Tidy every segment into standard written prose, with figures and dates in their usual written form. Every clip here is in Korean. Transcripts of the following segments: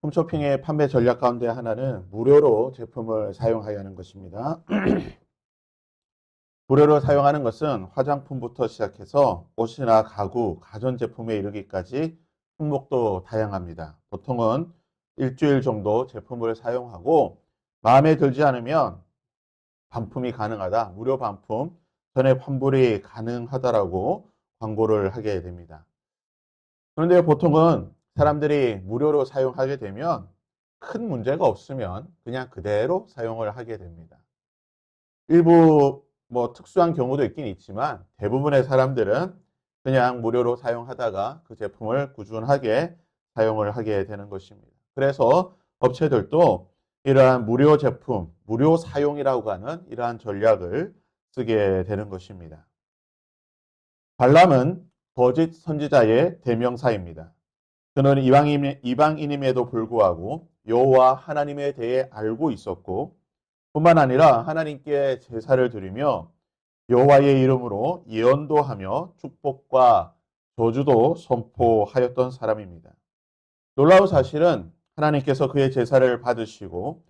홈쇼핑의 판매 전략 가운데 하나는 무료로 제품을 사용하여 하는 것입니다. 무료로 사용하는 것은 화장품부터 시작해서 옷이나 가구, 가전제품에 이르기까지 품목도 다양합니다. 보통은 일주일 정도 제품을 사용하고 마음에 들지 않으면 반품이 가능하다, 무료 반품, 전액 환불이 가능하다라고 광고를 하게 됩니다. 그런데 보통은 사람들이 무료로 사용하게 되면 큰 문제가 없으면 그냥 그대로 사용을 하게 됩니다. 일부 특수한 경우도 있긴 있지만 대부분의 사람들은 그냥 무료로 사용하다가 그 제품을 꾸준하게 사용을 하게 되는 것입니다. 그래서 업체들도 이러한 무료 제품, 무료 사용이라고 하는 이러한 전략을 쓰게 되는 것입니다. 발람은 거짓 선지자의 대명사입니다. 그는 이방인임에도 불구하고 여호와 하나님에 대해 알고 있었고 뿐만 아니라 하나님께 제사를 드리며 여호와의 이름으로 예언도 하며 축복과 저주도 선포하였던 사람입니다. 놀라운 사실은 하나님께서 그의 제사를 받으시고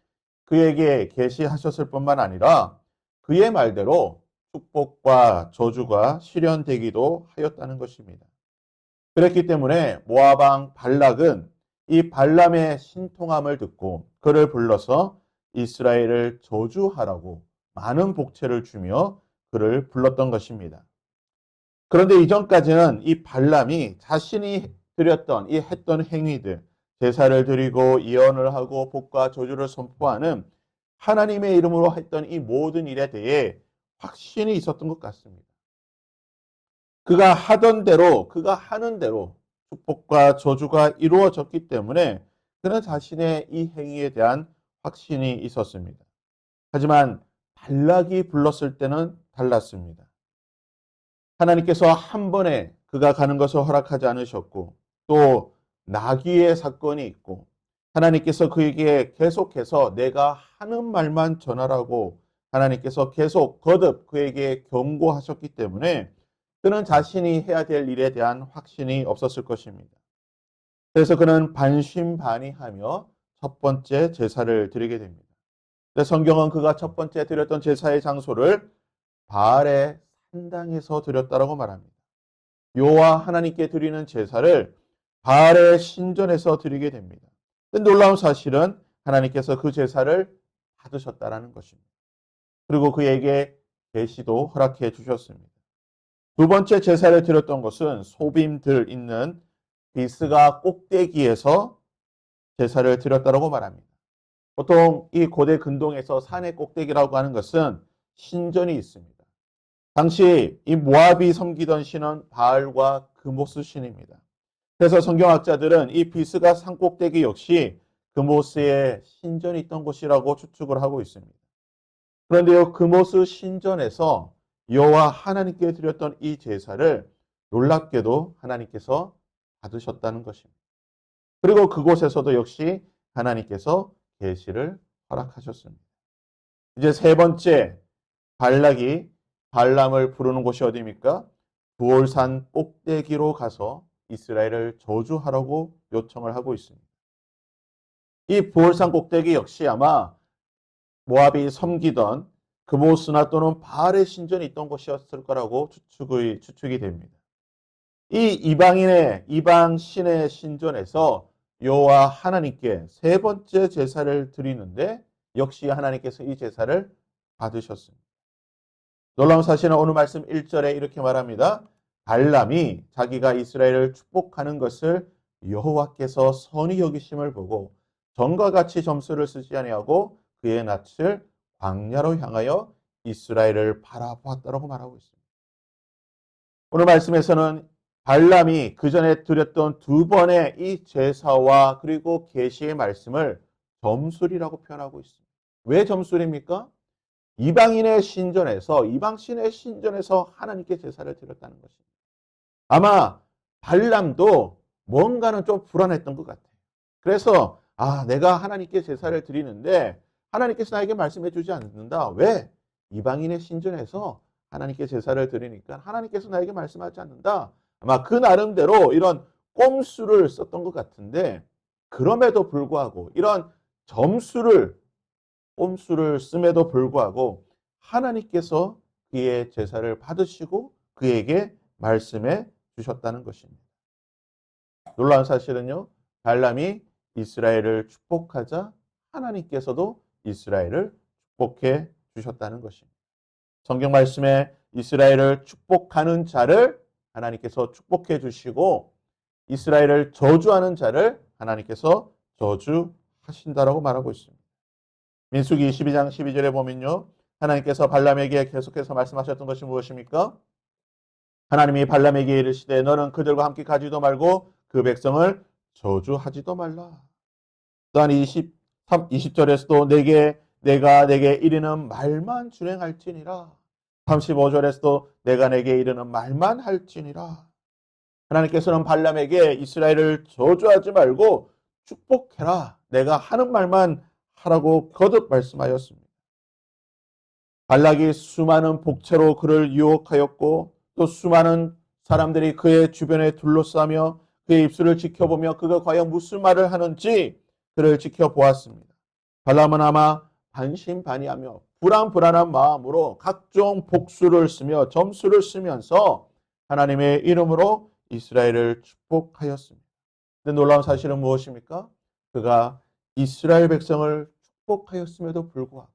그에게 계시하셨을 뿐만 아니라 그의 말대로 축복과 저주가 실현되기도 하였다는 것입니다. 그랬기 때문에 모압 왕 발락은 이 발람의 신통함을 듣고 그를 불러서 이스라엘을 저주하라고 많은 복채를 주며 그를 불렀던 것입니다. 그런데 이전까지는 이 발람이 자신이 드렸던 이 했던 행위들, 제사를 드리고 예언을 하고 복과 저주를 선포하는 하나님의 이름으로 했던 이 모든 일에 대해 확신이 있었던 것 같습니다. 그가 하던 대로, 그가 하는 대로 축복과 저주가 이루어졌기 때문에 그는 자신의 이 행위에 대한 확신이 있었습니다. 하지만 발락이 불렀을 때는 달랐습니다. 하나님께서 한 번에 그가 가는 것을 허락하지 않으셨고 또 나귀의 사건이 있고 하나님께서 그에게 계속해서 내가 하는 말만 전하라고 하나님께서 계속 거듭 그에게 경고하셨기 때문에 그는 자신이 해야 될 일에 대한 확신이 없었을 것입니다. 그래서 그는 반신반의하며 첫 번째 제사를 드리게 됩니다. 근데 성경은 그가 첫 번째 드렸던 제사의 장소를 바알의 산당에서 드렸다라고 말합니다. 여호와 하나님께 드리는 제사를 바알의 신전에서 드리게 됩니다. 놀라운 사실은 하나님께서 그 제사를 받으셨다라는 것입니다. 그리고 그에게 계시도 허락해 주셨습니다. 두 번째 제사를 드렸던 것은 소빔들 있는 비스가 꼭대기에서 제사를 드렸다라고 말합니다. 보통 이 고대 근동에서 산의 꼭대기라고 하는 것은 신전이 있습니다. 당시 이 모압이 섬기던 신은 바알과 그모스 신입니다. 그래서 성경학자들은 이 비스가 산 꼭대기 역시 그모스의 신전이 있던 곳이라고 추측을 하고 있습니다. 그런데요, 그모스 신전에서 여호와 하나님께 드렸던 이 제사를 놀랍게도 하나님께서 받으셨다는 것입니다. 그리고 그곳에서도 역시 하나님께서 계시를 허락하셨습니다. 이제 세 번째 발락이 발람을 부르는 곳이 어디입니까? 부올산 꼭대기로 가서 이스라엘을 저주하라고 요청을 하고 있습니다. 이 부올산 꼭대기 역시 아마 모압이 섬기던 그모스나 또는 바알의 신전이 있던 곳이었을 거라고 추측이 됩니다. 이 이방 신의 신전에서 여호와 하나님께 세 번째 제사를 드리는데 역시 하나님께서 이 제사를 받으셨습니다. 놀라운 사실은 오늘 말씀 1절에 이렇게 말합니다. 발람이 자기가 이스라엘을 축복하는 것을 여호와께서 선히 여기심을 보고 전과 같이 점수를 쓰지 아니하고 그의 낯을 광야로 향하여 이스라엘을 바라보았다라고 말하고 있습니다. 오늘 말씀에서는 발람이 그 전에 드렸던 두 번의 이 제사와 그리고 계시의 말씀을 점술이라고 표현하고 있습니다. 왜 점술입니까? 이방신의 신전에서 하나님께 제사를 드렸다는 것입니다. 아마 발람도 뭔가는 좀 불안했던 것 같아요. 그래서 내가 하나님께 제사를 드리는데 하나님께서 나에게 말씀해 주지 않는다. 왜? 이방인의 신전에서 하나님께 제사를 드리니까 하나님께서 나에게 말씀하지 않는다. 아마 그 나름대로 이런 꼼수를 썼던 것 같은데 그럼에도 불구하고 이런 점수를 꼼수를 씀에도 불구하고 하나님께서 그의 제사를 받으시고 그에게 말씀해 주셨다는 것입니다. 놀라운 사실은요. 발람이 이스라엘을 축복하자 하나님께서도 이스라엘을 축복해 주셨다는 것입니다. 성경 말씀에 이스라엘을 축복하는 자를 하나님께서 축복해 주시고 이스라엘을 저주하는 자를 하나님께서 저주하신다라고 말하고 있습니다. 민수기 22장 12절에 보면요. 하나님께서 발람에게 계속해서 말씀하셨던 것이 무엇입니까? 하나님이 발람에게 이르시되 너는 그들과 함께 가지도 말고 그 백성을 저주하지도 말라. 또한 20절에서도 내가 내게 이르는 말만 준행할지니라. 35절에서도 내가 내게 이르는 말만 할지니라. 하나님께서는 발람에게 이스라엘을 저주하지 말고 축복해라. 내가 하는 말만 하라고 거듭 말씀하였습니다. 발락이 수많은 복채로 그를 유혹하였고 또 수많은 사람들이 그의 주변에 둘러싸며 그의 입술을 지켜보며 그가 과연 무슨 말을 하는지 그를 지켜보았습니다. 발람은 아마 반신반의하며 불안한 마음으로 각종 복수를 쓰며 점수를 쓰면서 하나님의 이름으로 이스라엘을 축복하였습니다. 근데 놀라운 사실은 무엇입니까? 그가 이스라엘 백성을 축복하였음에도 불구하고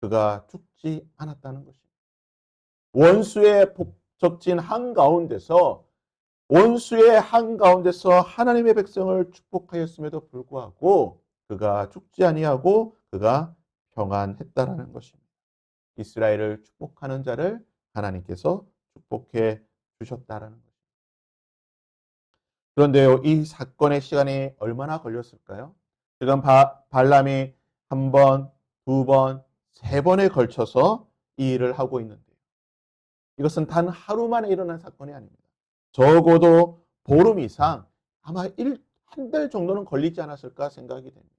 그가 죽지 않았다는 것입니다. 원수의 적진 한가운데서 하나님의 백성을 축복하였음에도 불구하고 그가 죽지 아니하고 그가 평안했다라는 것입니다. 이스라엘을 축복하는 자를 하나님께서 축복해 주셨다라는 것입니다. 그런데요, 이 사건의 시간이 얼마나 걸렸을까요? 지금 발람이 한 번, 두 번, 세 번에 걸쳐서 이 일을 하고 있는데요. 이것은 단 하루 만에 일어난 사건이 아닙니다. 적어도 보름 이상 아마 한 달 정도는 걸리지 않았을까 생각이 됩니다.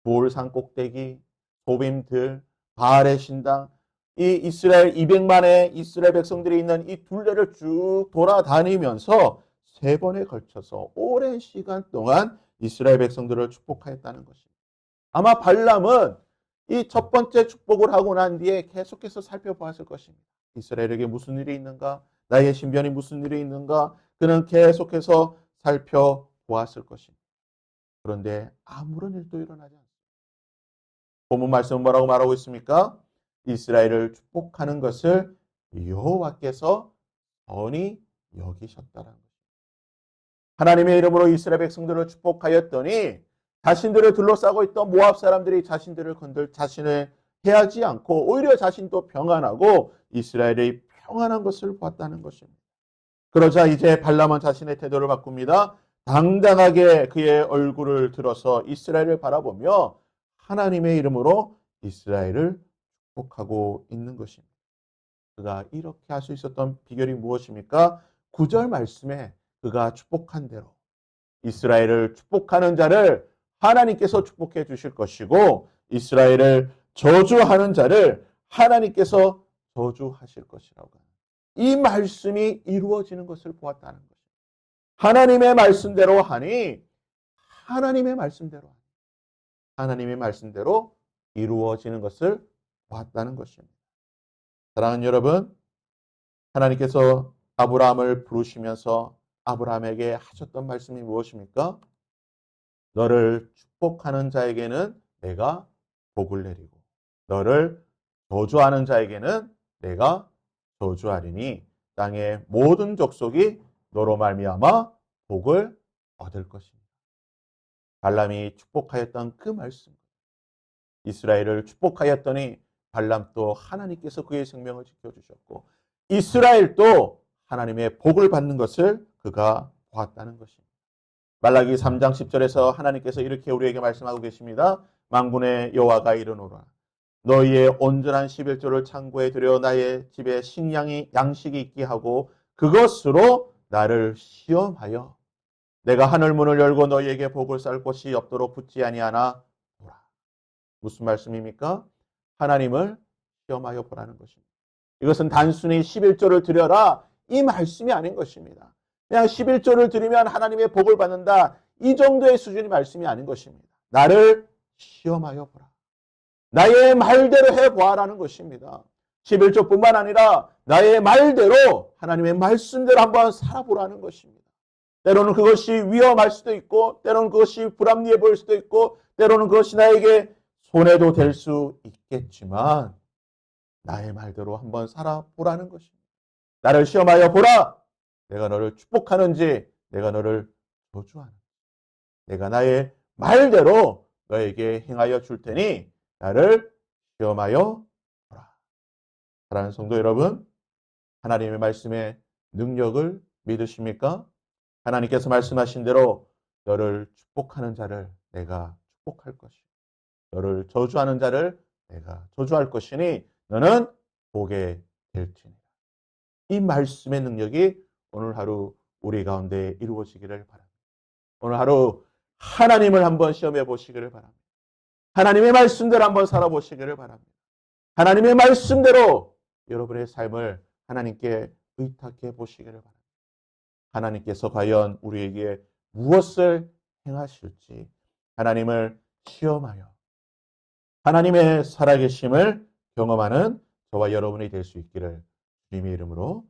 부올산 꼭대기, 소빔들, 바알의 신당, 이 이스라엘 200만의 이스라엘 백성들이 있는 이 둘레를 쭉 돌아다니면서 세 번에 걸쳐서 오랜 시간 동안 이스라엘 백성들을 축복하였다는 것입니다. 아마 발람은 이 첫 번째 축복을 하고 난 뒤에 계속해서 살펴보았을 것입니다. 이스라엘에게 무슨 일이 있는가? 나의 신변이 무슨 일이 있는가? 그는 계속해서 살펴보았을 것입니다. 그런데 아무런 일도 일어나지 않습니다. 본문 말씀은 뭐라고 말하고 있습니까? 이스라엘을 축복하는 것을 여호와께서 선히 여기셨다라는 것입니다. 하나님의 이름으로 이스라엘 백성들을 축복하였더니 자신들을 둘러싸고 있던 모압 사람들이 자신을 해하지 않고 오히려 자신도 평안하고 이스라엘이 평안한 것을 보았다는 것입니다. 그러자 이제 발람은 자신의 태도를 바꿉니다. 당당하게 그의 얼굴을 들어서 이스라엘을 바라보며 하나님의 이름으로 이스라엘을 축복하고 있는 것입니다. 그가 이렇게 할 수 있었던 비결이 무엇입니까? 9절 말씀에 그가 축복한 대로 이스라엘을 축복하는 자를 하나님께서 축복해 주실 것이고 이스라엘을 저주하는 자를 하나님께서 저주하실 것이라고 합니다. 이 말씀이 이루어지는 것을 보았다는 것입니다. 하나님의 말씀대로 하니 하나님의 말씀대로 이루어지는 것을 보았다는 것입니다. 사랑하는 여러분, 하나님께서 아브라함을 부르시면서 아브라함에게 하셨던 말씀이 무엇입니까? 너를 축복하는 자에게는 내가 복을 내리고 너를 저주하는 자에게는 내가 저주하리니 땅의 모든 족속이 너로 말미암아 복을 얻을 것입니다. 발람이 축복하였던 그 말씀, 이스라엘을 축복하였더니 발람도 하나님께서 그의 생명을 지켜주셨고 이스라엘도 하나님의 복을 받는 것을 그가 보았다는 것입니다. 말라기 3장 10절에서 하나님께서 이렇게 우리에게 말씀하고 계십니다. 만군의 여호와가 이르노라. 너희의 온전한 11조를 창고에 들여 나의 집에 양식이 있게 하고 그것으로 나를 시험하여 내가 하늘 문을 열고 너희에게 복을 쌀 곳이 없도록 붙지 아니하나 보라. 무슨 말씀입니까? 하나님을 시험하여 보라는 것입니다. 이것은 단순히 11조를 드려라 이 말씀이 아닌 것입니다. 그냥 11조를 드리면 하나님의 복을 받는다 이 정도의 수준의 말씀이 아닌 것입니다. 나를 시험하여 보라. 나의 말대로 해보아라는 것입니다. 11조뿐만 아니라 나의 말대로 하나님의 말씀대로 한번 살아보라는 것입니다. 때로는 그것이 위험할 수도 있고 때로는 그것이 불합리해 보일 수도 있고 때로는 그것이 나에게 손해도 될 수 있겠지만 나의 말대로 한번 살아보라는 것입니다. 나를 시험하여 보라. 내가 너를 축복하는지 내가 너를 저주하는지 내가 나의 말대로 너에게 행하여 줄 테니 나를 시험하여 보라. 사랑하는 성도 여러분, 하나님의 말씀의 능력을 믿으십니까? 하나님께서 말씀하신 대로 너를 축복하는 자를 내가 축복할 것이요 너를 저주하는 자를 내가 저주할 것이니 너는 보게 될지니라. 이 말씀의 능력이 오늘 하루 우리 가운데 이루어지기를 바랍니다. 오늘 하루 하나님을 한번 시험해 보시기를 바랍니다. 하나님의 말씀대로 한번 살아보시기를 바랍니다. 하나님의 말씀대로 여러분의 삶을 하나님께 의탁해 보시기를 바랍니다. 하나님께서 과연 우리에게 무엇을 행하실지 하나님을 시험하여 하나님의 살아계심을 경험하는 저와 여러분이 될 수 있기를 주님의 이름으로